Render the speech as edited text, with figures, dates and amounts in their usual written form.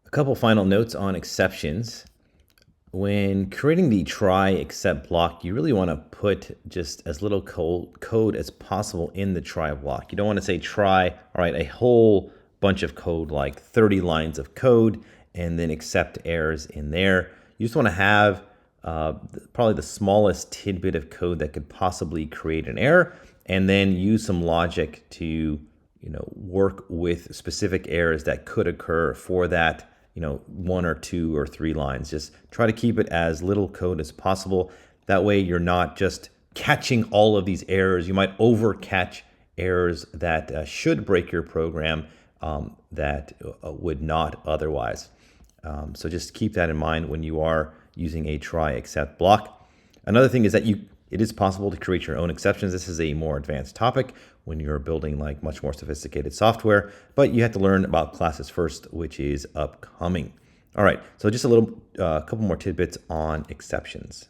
A couple final notes on exceptions. When creating the try except block, you really want to put just as little code as possible in the try block. You don't want to say try, all right, a whole bunch of code, like 30 lines of code, and then accept errors in there. You just want to have probably the smallest tidbit of code that could possibly create an error, and then use some logic to work with specific errors that could occur for that one or two or three lines. Just try to keep it as little code as possible. That way you're not just catching all of these errors. You might over catch errors that should break your program that would not otherwise. So just keep that in mind when you are using a try except block. Another thing is that it is possible to create your own exceptions. This is a more advanced topic when you're building like much more sophisticated software, but you have to learn about classes first, which is upcoming. All right, so just a couple more tidbits on exceptions.